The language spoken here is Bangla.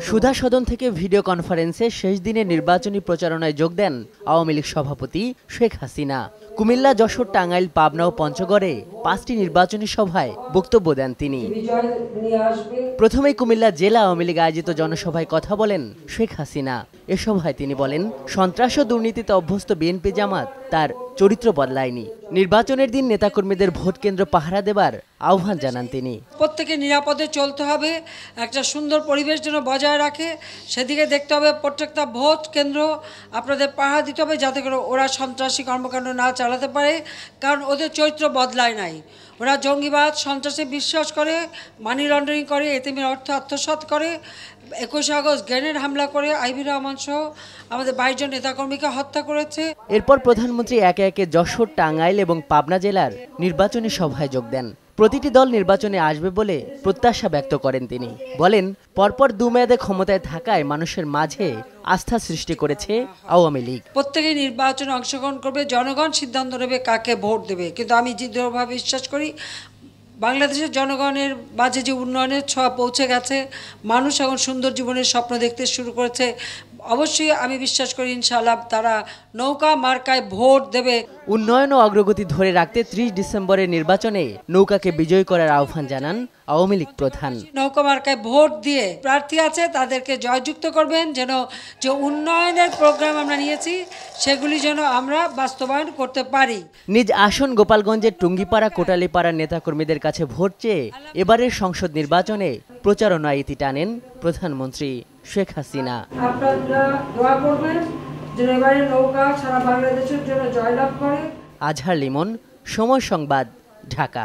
সুধা সদন থেকে ভিডিও কনফারেন্সে শেষ দিনে নির্বাচনী প্রচারণায় যোগ দেন আওয়ামী লীগ সভাপতি শেখ হাসিনা। কুমিল্লা, যশোর, টাঙ্গাইল, পাবনা ও পঞ্চগড়ে 5টি নির্বাচনী সভায় বক্তব্য দেন তিনি। প্রথমেই কুমিল্লা জেলা আওয়ামী লীগ আয়োজিত জনসভায় কথা বলেন শেখ হাসিনা। এ সভায় তিনি বলেন, সন্ত্রাস ও দুর্নীতিতে অভ্যস্ত বিএনপি জামাত তার চরিত্র বদলায়নি। নির্বাচনের দিন নেতাকর্মীদের ভোট কেন্দ্র পাহারা দেবার আহ্বান জানান তিনি। প্রত্যেকে নিরাপদে চলতে হবে, একটা সুন্দর পরিবেশ যেন বজায় রাখে সেদিকে দেখতে হবে। প্রত্যেকটা ভোট কেন্দ্র আপনাদের পাহারা দিতে হবে যাতে করে ওরা সন্ত্রাসী কর্মকাণ্ড না চালাতে পারে, কারণ ওদের চরিত্র বদলায় নাই। ওরা জঙ্গিবাদ, সন্ত্রাসে বিশ্বাস করে, মানি লন্ডারিং করে, এতিমের অর্থ আত্মসাৎ করে, 21 আগস্ট গ্রেনেড হামলা করে আইভি রহমান সহ আমাদের 22 জন নেতাকর্মীকে হত্যা করেছে। এরপর প্রধানমন্ত্রী একে একে যশোর, টাঙ্গাইল এবং পাবনা জেলার নির্বাচনী সভায় যোগ দেন। প্রতিটি দল নির্বাচনে আসবে বলে প্রত্যাশা ব্যক্ত করেন তিনি। বলেন, পরপর 2 মেয়াদে ক্ষমতায় থাকায় মানুষের মাঝে আস্থা সৃষ্টি করেছে আওয়ামী লীগ। প্রত্যেকেই নির্বাচনে অংশগ্রহণ করবে, জনগণ সিদ্ধান্ত নেবে কাকে ভোট দেবে। কিন্তু আমি দৃঢ়ভাবে বিশ্বাস করি বাংলাদেশের জনগণের মাঝে যে উন্নয়নের ছোঁয়া পৌঁছে গেছে, মানুষ এখন সুন্দর জীবনের স্বপ্ন দেখতে শুরু করেছে। অবশ্যই আমি বিশ্বাস করি ইনশাআল্লাহ তারা নৌকা মার্কায় ভোট দেবে। উন্নয়ন ও অগ্রগতি ধরে রাখতে 30 ডিসেম্বরের নির্বাচনে নৌকাকে বিজয়ী করার আহ্বান জানান আওয়ামী লীগ প্রধান। নৌকা মার্কায় ভোট দিয়ে প্রার্থী আছে তাদেরকে জয়যুক্ত করবেন, যেন যে উন্নয়নের প্রোগ্রাম আমরা নিয়েছি সেগুলি যেন আমরা বাস্তবায়ন করতে পারি। নিজ আসন গোপালগঞ্জের টুঙ্গিপাড়া, কোটালীপাড়ার নেতাকর্মীদের কাছে ভোট চেয়ে এবারের সংসদ নির্বাচনে প্রচারণায় ইতি টানেন প্রধানমন্ত্রী শেখ হাসিনা। আপনারা দোয়া করবেন যেন এবারে নৌকা সারা বাংলাদেশের জন্য জয়লাভ করে। আজহার লিমন, সময় সংবাদ, ঢাকা।